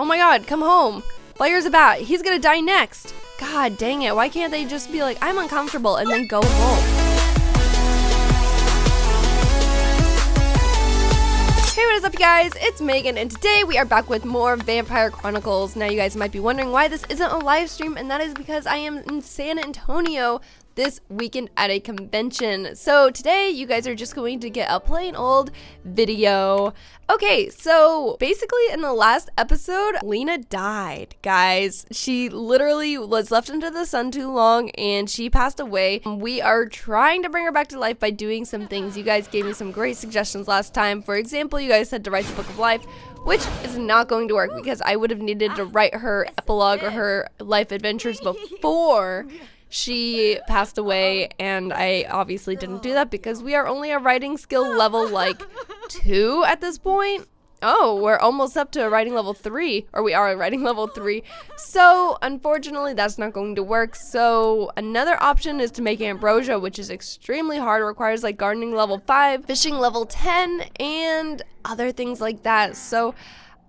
Oh my god, come home. Fire's a bat. He's gonna die next. God dang it. Why can't they just be like, I'm uncomfortable, and then go home? Hey, what is up, you guys? It's Megan, and today we are back with more Vampire Chronicles. Now, you guys might be wondering why this isn't a live stream, and that is because I am in San Antonio this weekend at a convention. So today you guys are just going to get a plain old video. Okay, so basically in the last episode, Lena died, guys. She literally was left into the sun too long and she passed away. We are trying to bring her back to life by doing some things. You guys gave me some great suggestions last time. For example, you guys said to write the Book of Life, which is not going to work because I would have needed to write her epilogue or her life adventures before she passed away, and I obviously didn't do that because we are only a writing skill level like 2 at this point. Oh, we're almost up to a writing level 3, or we are a writing level 3. So unfortunately that's not going to work. So another option is to make ambrosia, which is extremely hard. It requires like gardening level 5, fishing level 10, and other things like that. So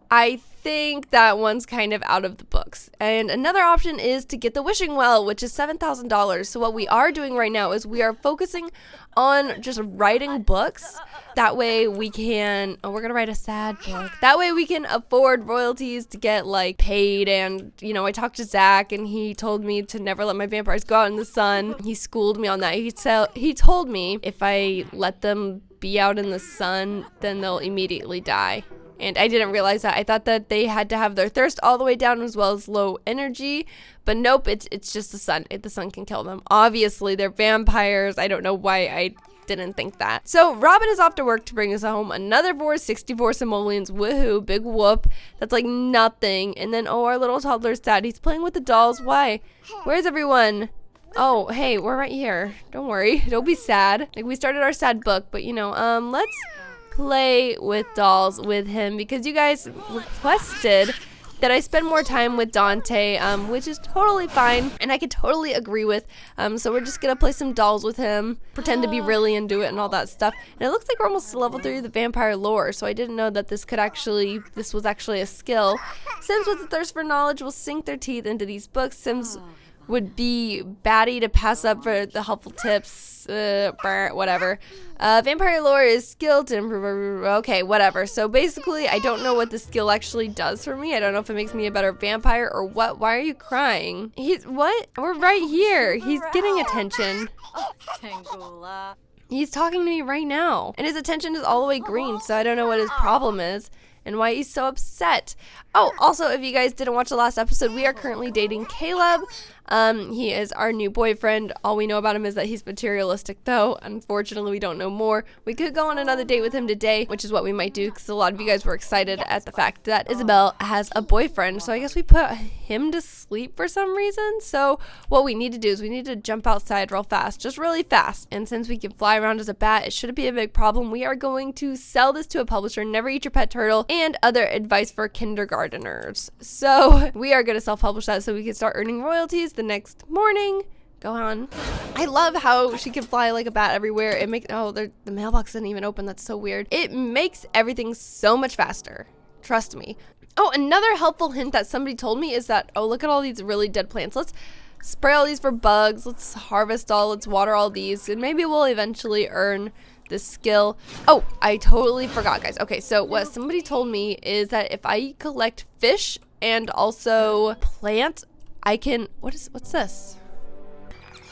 I think that one's kind of out of the books. And another option is to get the wishing well, which is $7,000. So what we are doing right now is we are focusing on just writing books. That way we can, we're gonna write a sad book. That way we can afford royalties to get like paid. And you know, I talked to Zach and he told me to never let my vampires go out in the sun. He schooled me on that. He told me if I let them be out in the sun, then they'll immediately die. And I didn't realize that. I thought that they had to have their thirst all the way down as well as low energy. But nope, it's just the sun. The sun can kill them. Obviously, they're vampires. I don't know why I didn't think that. So Robin is off to work to bring us home another 64 simoleons. Woohoo, big whoop. That's like nothing. And then, oh, our little toddler's sad. He's playing with the dolls. Why? Where's everyone? Oh, hey, we're right here. Don't worry. Don't be sad. Like, we started our sad book, but you know, let's play with dolls with him because you guys requested that I spend more time with Dante, which is totally fine and I could totally agree with. So we're just gonna play some dolls with him, pretend to be really into it and all that stuff. And it looks like we're almost to level 3 of the vampire lore, so I didn't know that this was actually a skill. Sims with a thirst for knowledge will sink their teeth into these books. Sims would be batty to pass up for the helpful tips, whatever. Vampire lore is skill to improve, okay, whatever. So basically, I don't know what the skill actually does for me. I don't know if it makes me a better vampire or what. Why are you crying? What? We're right here. He's getting attention. He's talking to me right now. And his attention is all the way green, so I don't know what his problem is and why he's so upset. Oh, also, if you guys didn't watch the last episode, we are currently dating Caleb. He is our new boyfriend. All we know about him is that he's materialistic, though. Unfortunately, we don't know more. We could go on another date with him today, which is what we might do, because a lot of you guys were excited at the fact that Isabel has a boyfriend. So I guess we put him to sleep for some reason. So what we need to do is we need to jump outside real fast, just really fast. And since we can fly around as a bat, it shouldn't be a big problem. We are going to sell this to a publisher, Never Eat Your Pet Turtle, and other advice for kindergarteners. So we are going to self-publish that so we can start earning royalties the next morning. Go on. I love how she can fly like a bat everywhere. It makes, the mailbox didn't even open. That's so weird. It makes everything so much faster. Trust me. Oh, another helpful hint that somebody told me is that, oh, look at all these really dead plants. Let's spray all these for bugs. Let's harvest all. Let's water all these. And maybe we'll eventually earn this skill. Oh, I totally forgot, guys. Okay, so what somebody told me is that if I collect fish and also plant, I can, what's this?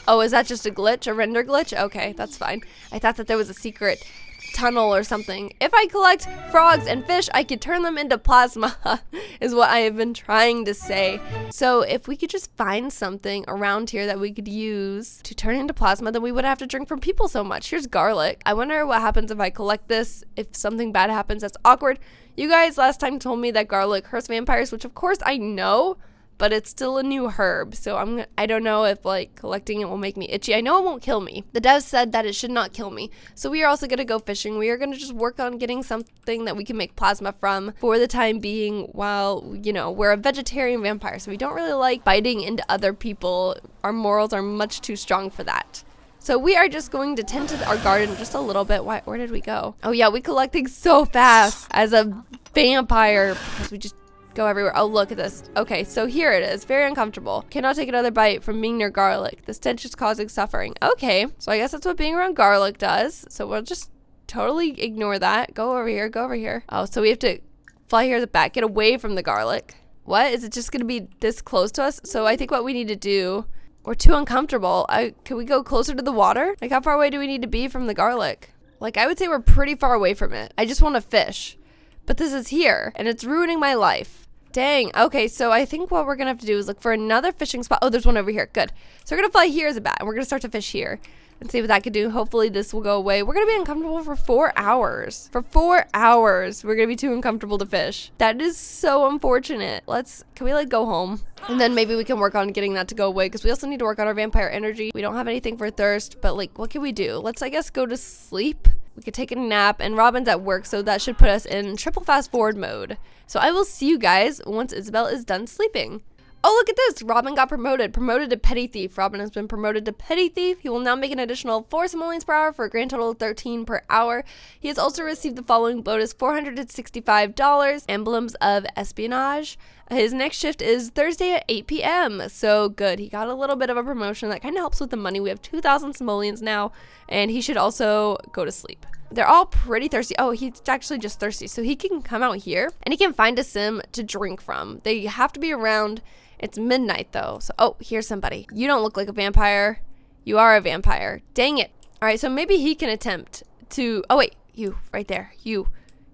Oh, is that just a glitch, a render glitch? Okay, that's fine. I thought that there was a secret tunnel or something. If I collect frogs and fish, I could turn them into plasma, is what I have been trying to say. So if we could just find something around here that we could use to turn into plasma, then we wouldn't have to drink from people so much. Here's garlic. I wonder what happens if I collect this, if something bad happens. That's awkward. You guys last time told me that garlic hurts vampires, which of course I know, but it's still a new herb, so I don't know if like collecting it will make me itchy. I know it won't kill me. The devs said that it should not kill me. So we are also gonna go fishing. We are gonna just work on getting something that we can make plasma from for the time being while, you know, we're a vegetarian vampire, so we don't really like biting into other people. Our morals are much too strong for that. So we are just going to tend to our garden just a little bit. Where did we go? Oh yeah, we collect things so fast as a vampire because we just go everywhere. Oh, look at this. Okay, so here it is. Very uncomfortable. Cannot take another bite from being near garlic. The stench is causing suffering. Okay, so I guess that's what being around garlic does. So we'll just totally ignore that. Go over here. Go over here. Oh, so we have to fly here at the back. Get away from the garlic. What? Is it just going to be this close to us? So I think what we need to do... We're too uncomfortable. Can we go closer to the water? Like, how far away do we need to be from the garlic? Like, I would say we're pretty far away from it. I just want to fish. But this is here, and it's ruining my life. Dang. Okay, so I think what we're going to have to do is look for another fishing spot. Oh, there's one over here. Good. So we're going to fly here as a bat, and we're going to start to fish here and see what that could do. Hopefully this will go away. We're going to be uncomfortable for 4 hours. For 4 hours, we're going to be too uncomfortable to fish. That is so unfortunate. Can we, like, go home? And then maybe we can work on getting that to go away, because we also need to work on our vampire energy. We don't have anything for thirst, but, like, what can we do? Let's, I guess, go to sleep. We could take a nap, and Robin's at work, so that should put us in triple fast forward mode. So I will see you guys once Isabel is done sleeping. Oh, look at this. Robin got promoted to petty thief. Robin has been promoted to petty thief. He will now make an additional 4 simoleons per hour for a grand total of 13 per hour. He has also received the following bonus: $465, emblems of espionage. His next shift is Thursday at 8 p.m. So good. He got a little bit of a promotion. That kind of helps with the money. We have 2,000 simoleons now, and he should also go to sleep. They're all pretty thirsty. Oh, he's actually just thirsty. So he can come out here, and he can find a sim to drink from. They have to be around... It's midnight, though. So, oh, here's somebody. You don't look like a vampire. You are a vampire. Dang it. All right, so maybe he can attempt to... Oh, wait. You, right there. You.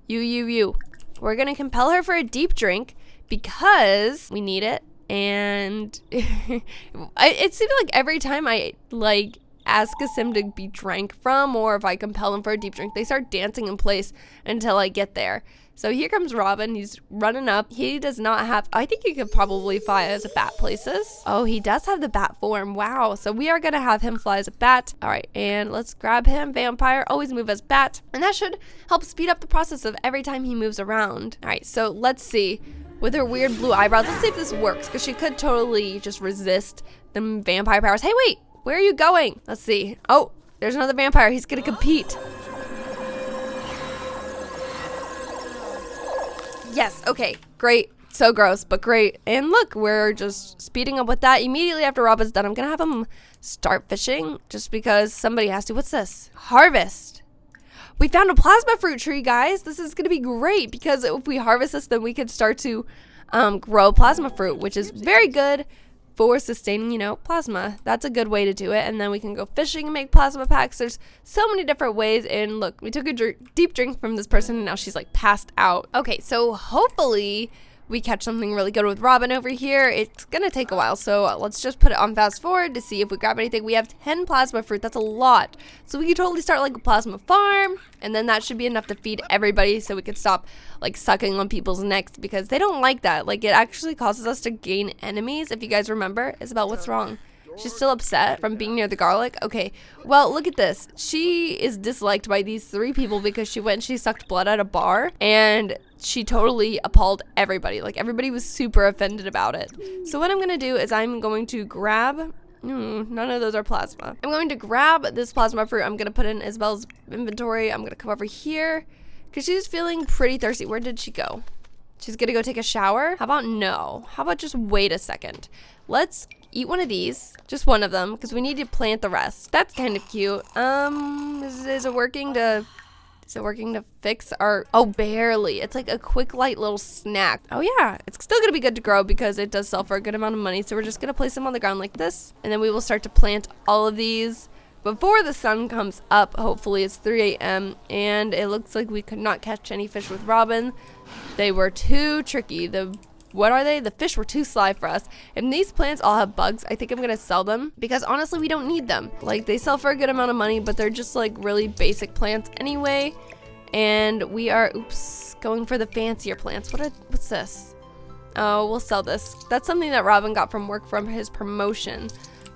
We're going to compel her for a deep drink because we need it. And it seems like every time I, like, ask a sim to be drank from, or if I compel them for a deep drink, they start dancing in place until I get there. So here comes Robin. He's running up. He does not have... I think he could probably fly as a bat places. Oh, he does have the bat form. Wow. So we are going to have him fly as a bat. All right. And let's grab him. Vampire. Always move as bat. And that should help speed up the process of every time he moves around. All right. So let's see. With her weird blue eyebrows, let's see if this works. Because she could totally just resist the vampire powers. Hey, wait. Where are you going? Let's see. Oh, there's another vampire. He's going to compete. Yes, okay, great. So gross, but great. And look, we're just speeding up with that. Immediately after Robin's done, I'm gonna have him start fishing just because somebody has to. What's this? Harvest. We found a plasma fruit tree, guys. This is gonna be great because if we harvest this, then we can start to grow plasma fruit, which is very good for sustaining, you know, plasma. That's a good way to do it. And then we can go fishing and make plasma packs. There's so many different ways. And look, we took a deep drink from this person and now she's like passed out. Okay, so hopefully we catch something really good with Robin over here. It's gonna take a while, so let's just put it on fast forward to see if we grab anything. We have 10 plasma fruit. That's a lot. So we could totally start like a plasma farm, and then that should be enough to feed everybody so we could stop like sucking on people's necks because they don't like that. Like, it actually causes us to gain enemies. If you guys remember, Isabel, what's wrong? She's still upset from being near the garlic. Okay, well, look at this. She is disliked by these 3 people because she went and she sucked blood at a bar, and she totally appalled everybody. Like, everybody was super offended about it. So what I'm gonna do is I'm going to grab... none of those are plasma. I'm going to grab this plasma fruit. I'm gonna put it in Isabel's inventory. I'm gonna come over here because she's feeling pretty thirsty. Where did she go? She's gonna go take a shower? How about no? How about just wait a second? Let's eat one of these, just one of them, because we need to plant the rest. That's kind of cute. Is it working to fix our... Oh, barely. It's like a quick, light little snack. Oh, yeah. It's still going to be good to grow because it does sell for a good amount of money. So we're just going to place them on the ground like this. And then we will start to plant all of these before the sun comes up. Hopefully it's 3 a.m. And it looks like we could not catch any fish with Robin. They were too tricky. What are they? The fish were too sly for us. And these plants all have bugs. I think I'm going to sell them because honestly, we don't need them. Like, they sell for a good amount of money, but they're just like really basic plants anyway. And we are, going for the fancier plants. What's this? Oh, we'll sell this. That's something that Robin got from work from his promotion.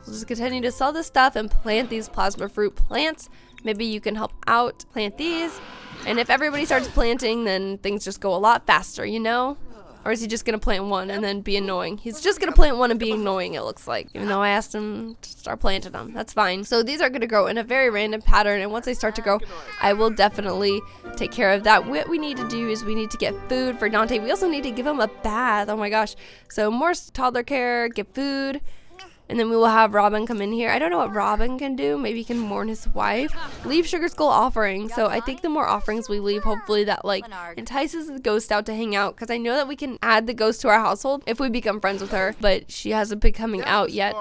We'll just continue to sell this stuff and plant these plasma fruit plants. Maybe you can help out, plant these. And if everybody starts planting, then things just go a lot faster, you know? Or is he just going to plant one and then be annoying? He's just going to plant one and be annoying, it looks like. Even though I asked him to start planting them. That's fine. So these are going to grow in a very random pattern. And once they start to grow, I will definitely take care of that. What we need to do is we need to get food for Dante. We also need to give him a bath. Oh my gosh. So more toddler care, get food. And then we will have Robin come in here. I don't know what Robin can do. Maybe he can mourn his wife. Leave Sugar Skull offering. So I think the more offerings we leave, hopefully that like entices the ghost out to hang out. Because I know that we can add the ghost to our household if we become friends with her. But she hasn't been coming out yet.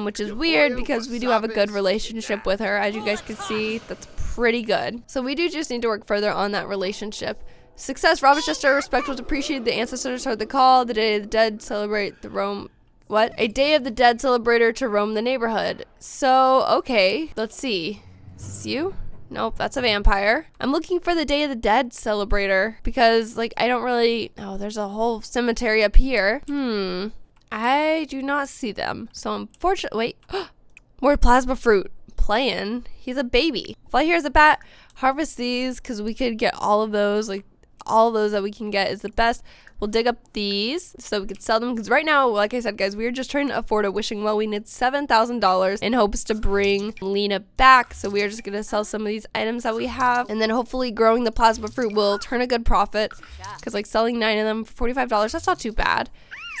Which is weird because we do have a good relationship with her. As you guys can see, that's pretty good. So we do just need to work further on that relationship. Success. Rochester respect was appreciated. The ancestors heard the call. The Day of the Dead celebrate the Rome. What? A Day of the Dead celebrator to roam the neighborhood. So, okay. Let's see. Is this you? Nope, that's a vampire. I'm looking for the Day of the Dead celebrator because, like, I don't really... Oh, there's a whole cemetery up here. I do not see them. So, unfortunately... Wait. More plasma fruit. Playing. He's a baby. Fly here as a bat. Harvest these because we could get all of those. Like, all of those that we can get is the best. We'll dig up these so we could sell them because right now, like I said, guys, we are just trying to afford a wishing well. We need $7,000 in hopes to bring Lena back. So we are just going to sell some of these items that we have. And then hopefully growing the plasma fruit will turn a good profit because like selling 9 of them for $45, that's not too bad.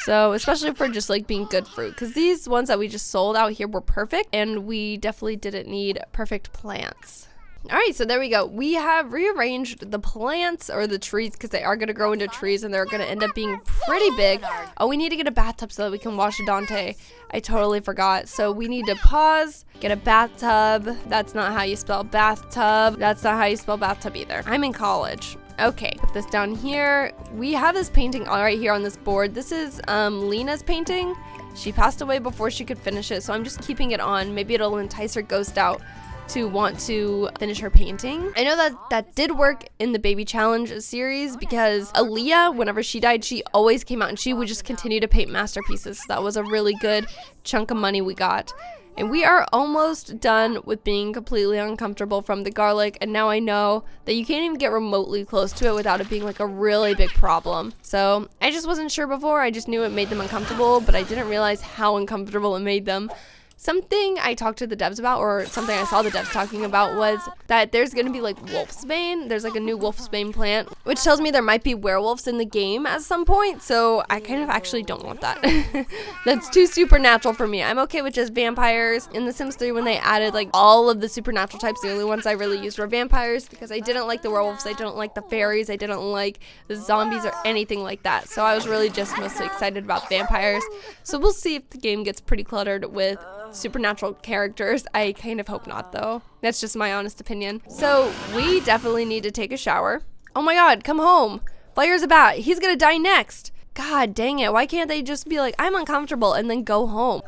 So especially for just like being good fruit because these ones that we just sold out here were perfect and we definitely didn't need perfect plants. All right, so there we go. We have rearranged the plants or the trees because they are going to grow into trees and they're going to end up being pretty big. Oh, we need to get a bathtub so that we can wash Dante. I totally forgot. So we need to pause, get a bathtub. That's not how you spell bathtub. That's not how you spell bathtub either. I'm in college. Okay, put this down here. We have this painting all right here on this board. This is Lena's painting. She passed away before she could finish it, so I'm just keeping it on. Maybe it'll entice her ghost out to want to finish her painting. I know that did work in the baby challenge series because Aaliyah, whenever she died, she always came out and she would just continue to paint masterpieces. So that was a really good chunk of money we got. And we are almost done with being completely uncomfortable from the garlic. And now I know that you can't even get remotely close to it without it being like a really big problem. So I just wasn't sure before. I just knew it made them uncomfortable, but I didn't realize how uncomfortable it made them. Something I talked to the devs about, or something I saw the devs talking about, was that there's going to be like wolfsbane. There's like a new wolfsbane plant, which tells me there might be werewolves in the game at some point. So I kind of actually don't want that. That's too supernatural for me. I'm okay with just vampires. In The Sims 3, when they added like all of the supernatural types, the only ones I really used were vampires because I didn't like the werewolves. I didn't like the fairies. I didn't like the zombies or anything like that. So I was really just mostly excited about vampires. So we'll see if the game gets pretty cluttered with supernatural characters. I kind of hope not though. That's just my honest opinion. So we definitely need to take a shower. Oh my god, come home. Flyer's a bat. He's gonna die next. God dang it. Why can't they just be like, I'm uncomfortable and then go home?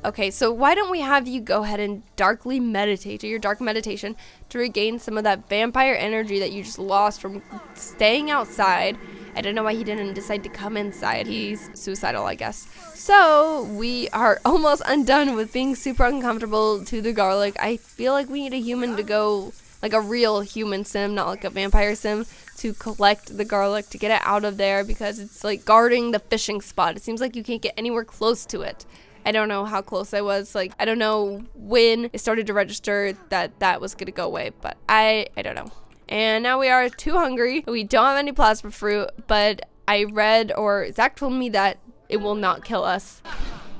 Okay, so why don't we have you go ahead and darkly meditate, do your dark meditation to regain some of that vampire energy that you just lost from staying outside. I don't know why he didn't decide to come inside. He's suicidal, I guess. So we are almost undone with being super uncomfortable to the garlic. I feel like we need a human to go, like a real human sim, not like a vampire sim, to collect the garlic, to get it out of there because it's like guarding the fishing spot. It seems like you can't get anywhere close to it. I don't know how close I was. Like, I don't know when it started to register that was going to go away, but I don't know. And now we are too hungry. We don't have any plasma fruit, but I read, or Zach told me that it will not kill us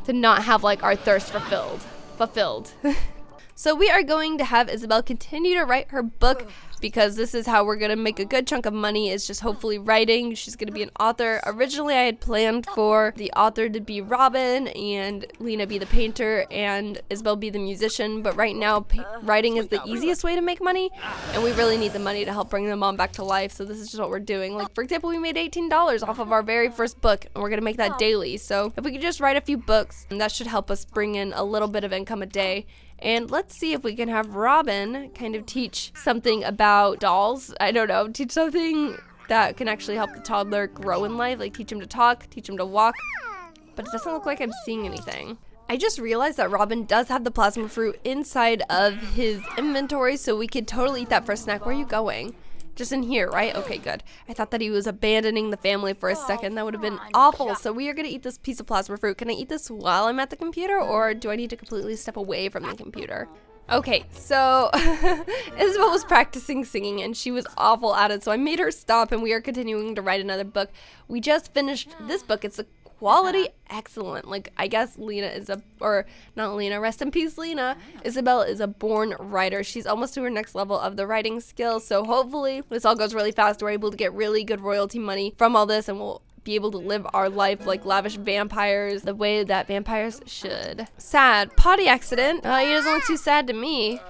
to not have like our thirst fulfilled. So we are going to have Isabel continue to write her book because this is how we're going to make a good chunk of money, is just hopefully writing. She's going to be an author. Originally, I had planned for the author to be Robin and Lena be the painter and Isabel be the musician. But right now, writing is the easiest way to make money. And we really need the money to help bring the mom back to life. So this is just what we're doing. Like, for example, we made $18 off of our very first book, and we're going to make that daily. So if we could just write a few books, that should help us bring in a little bit of income a day. And let's see if we can have Robin kind of teach something about dolls. I don't know, teach something that can actually help the toddler grow in life, like teach him to talk, teach him to walk. But it doesn't look like I'm seeing anything. I just realized that Robin does have the plasma fruit inside of his inventory, so we could totally eat that for a snack. Where are you going? Just in here, right? Okay, good. I thought that he was abandoning the family for a second. That would have been awful. So we are going to eat this piece of plasma fruit. Can I eat this while I'm at the computer, or do I need to completely step away from the computer? Okay, so Isabel was practicing singing and she was awful at it, so I made her stop and we are continuing to write another book. We just finished this book. It's a quality excellent. Like, I guess Lena is not Lena, rest in peace Lena. Isabel is a born writer. She's almost to her next level of the writing skills, so hopefully this all goes really fast. We're able to get really good royalty money from all this, and we'll be able to live our life like lavish vampires, the way that vampires should. Sad. Potty accident. He doesn't look too sad to me.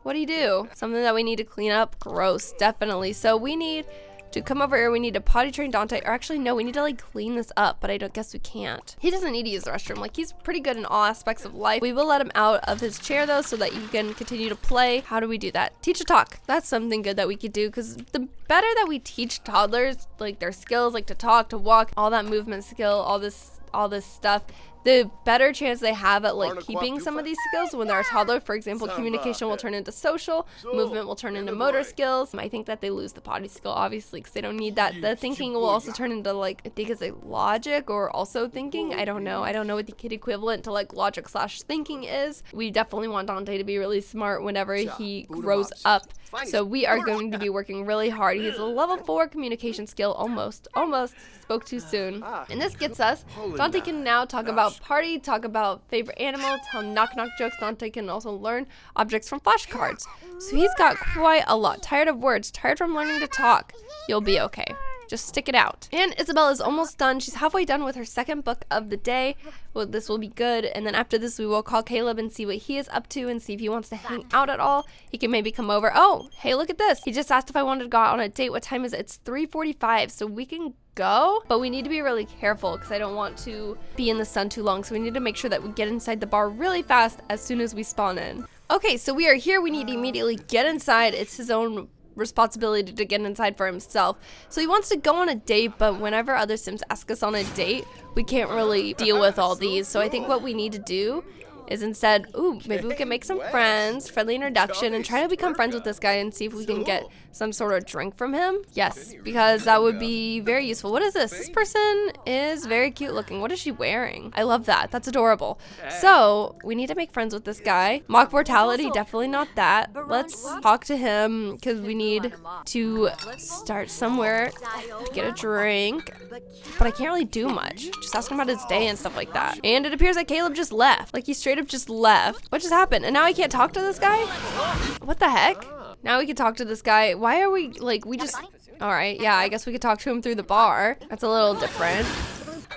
What do you do? Something that we need to clean up? Gross. Definitely. So we need to come over here. We need to potty train Dante, or actually no, we need to like clean this up, but I don't guess we can't. He doesn't need to use the restroom. Like, he's pretty good in all aspects of life. We will let him out of his chair though, so that he can continue to play. How do we do that? Teach a talk. That's something good that we could do, because the better that we teach toddlers like their skills, like to talk, to walk, all that movement skill, all this stuff, the better chance they have at like keeping some of these skills when they're a toddler. For example, communication will turn into social, movement will turn into motor skills. I think that they lose the potty skill, obviously, because they don't need that. The thinking will also turn into, like, I think it's like logic or also thinking. I don't know what the kid equivalent to like logic / thinking is. We definitely want Dante to be really smart whenever he grows up. So we are going to be working really hard. He's a level 4 communication skill, almost spoke too soon. And this gets us, Dante can now talk about party, talk about favorite animal, tell knock jokes. Dante can also learn objects from flashcards. So he's got quite a lot. Tired of words, tired from learning to talk. You'll be okay. Just stick it out. And Isabel is almost done. She's halfway done with her second book of the day. Well, this will be good. And then after this, we will call Caleb and see what he is up to and see if he wants to hang out at all. He can maybe come over. Oh, hey, look at this. He just asked if I wanted to go out on a date. What time is it? It's 3:45, so we can go, but we need to be really careful because I don't want to be in the sun too long. So we need to make sure that we get inside the bar really fast as soon as we spawn in. Okay, so we are here. We need to immediately get inside. It's his own responsibility to get inside for himself. So he wants to go on a date, but whenever other Sims ask us on a date, we can't really deal with all these. So I think what we need to do is instead, maybe we can make some friends, friendly introduction, and try to become friends with this guy and see if we can get some sort of drink from him. Yes, because that would be very useful. What is this? This person is very cute looking. What is she wearing? I love that. That's adorable. So we need to make friends with this guy. Mock mortality, definitely not that. Let's talk to him because we need to start somewhere to get a drink. But I can't really do much. Just ask him about his day and stuff like that. And it appears that Caleb just left. Like, he straight up just left. What just happened? And now I can't talk to this guy? What the heck? Now we can talk to this guy. Why are we, like, we just... Alright, yeah, I guess we could talk to him through the bar. That's a little different.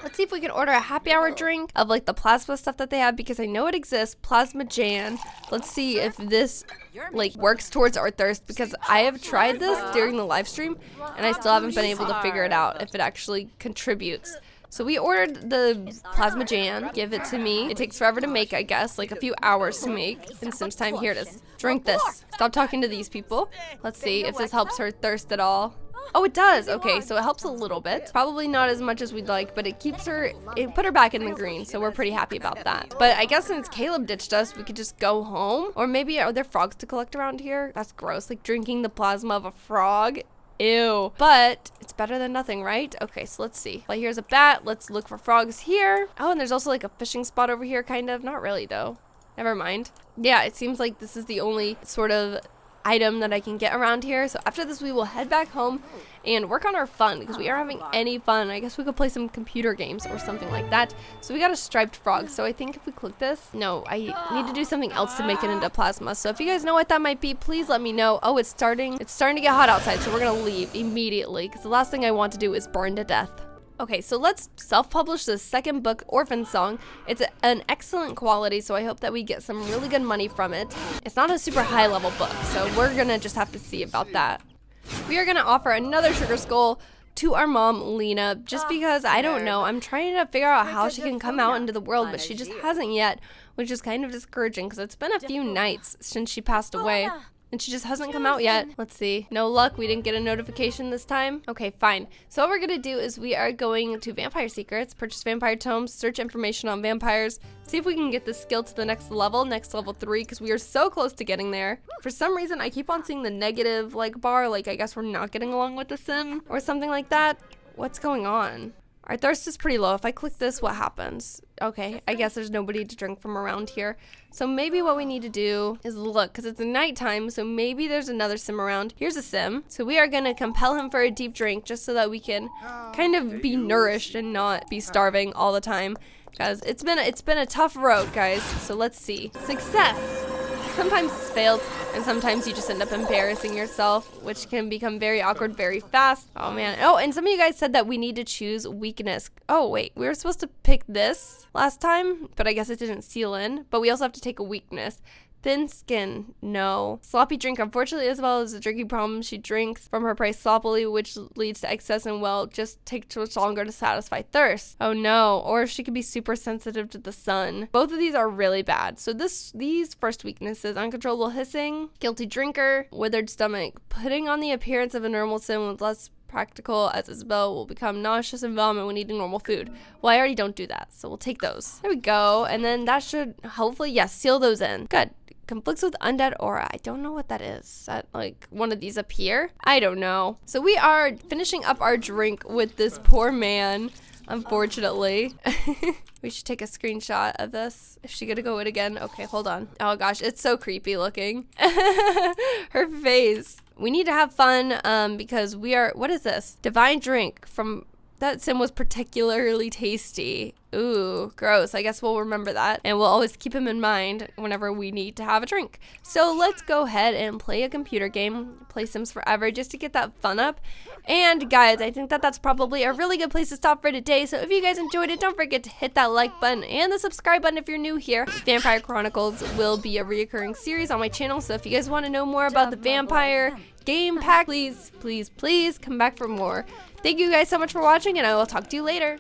Let's see if we can order a happy hour drink of, like, the plasma stuff that they have, because I know it exists. Plasma Jan. Let's see if this, like, works towards our thirst, because I have tried this during the live stream, and I still haven't been able to figure it out if it actually contributes. So we ordered the Plasma Jan. Give it to me. It takes forever to make, I guess, like a few hours to make in Sims time. Here it is. Drink this. Stop talking to these people. Let's see if this helps her thirst at all. Oh, it does. Okay, so it helps a little bit. Probably not as much as we'd like, but it keeps her, it put her back in the green, so we're pretty happy about that. But I guess since Caleb ditched us, we could just go home. Or maybe, are there frogs to collect around here? That's gross, like drinking the plasma of a frog. Ew. But it's better than nothing, right? Okay, so let's see. Well, here's a bat. Let's look for frogs here. Oh, and there's also like a fishing spot over here, kind of. Not really, though. Never mind. Yeah, it seems like this is the only sort of item that I can get around here. So after this, we will head back home and work on our fun, because we aren't having any fun. I guess we could play some computer games or something like that. So we got a striped frog. So I think if we click this, no, I need to do something else to make it into plasma. So if you guys know what that might be, please let me know. Oh, it's starting to get hot outside, so we're gonna leave immediately, because the last thing I want to do is burn to death. Okay, so let's self-publish the second book, Orphan Song. It's an excellent quality, so I hope that we get some really good money from it. It's not a super high-level book, so we're gonna just have to see about that. We are gonna offer another sugar skull to our mom, Lena, just because, I don't know, I'm trying to figure out how she can come out into the world, but she just hasn't yet, which is kind of discouraging, because it's been a few nights since she passed away. And she just hasn't come out yet. Let's see. No luck. We didn't get a notification this time. Okay, fine. So what we're going to do is we are going to Vampire Secrets, purchase vampire tomes, search information on vampires, see if we can get this skill to the next level 3, because we are so close to getting there. For some reason, I keep on seeing the negative like bar, like I guess we're not getting along with the sim or something like that. What's going on? Our thirst is pretty low. If I click this, what happens? Okay, I guess there's nobody to drink from around here. So maybe what we need to do is look, because it's nighttime, so maybe there's another sim around. Here's a sim. So we are going to compel him for a deep drink just so that we can kind of be nourished and not be starving all the time. Because it's been a tough road, guys. So let's see. Success! Sometimes this fails, and sometimes you just end up embarrassing yourself, which can become very awkward very fast. Oh man. Oh, and some of you guys said that we need to choose weakness. Oh wait, we were supposed to pick this last time, but I guess it didn't seal in. But we also have to take a weakness. Thin skin, no. Sloppy drink. Unfortunately, Isabel has a drinking problem. She drinks from her prey sloppily, which leads to excess and will just take too much longer to satisfy thirst. Oh no. Or she could be super sensitive to the sun. Both of these are really bad. So these first weaknesses: uncontrollable hissing, guilty drinker, withered stomach. Putting on the appearance of a normal sim with less practical, as Isabel will become nauseous and vomit when eating normal food. Well, I already don't do that, so we'll take those. There we go. And then that should hopefully, yes, seal those in. Good. Conflicts with undead aura. I don't know what that is. Is that like one of these up here? I don't know. So we are finishing up our drink with this poor man, unfortunately. We should take a screenshot of this. Is she gonna go in again? Okay, hold on. Oh gosh, it's so creepy looking. Her face. We need to have fun because we are, what is this? Divine drink from, that sim was particularly tasty. Ooh, gross. I guess we'll remember that. And we'll always keep him in mind whenever we need to have a drink. So let's go ahead and play a computer game, play Sims Forever, just to get that fun up. And guys, I think that that's probably a really good place to stop for today. So if you guys enjoyed it, don't forget to hit that like button and the subscribe button if you're new here. Vampire Chronicles will be a reoccurring series on my channel. So if you guys want to know more about the vampire game pack, please come back for more. Thank you guys so much for watching, and I will talk to you later.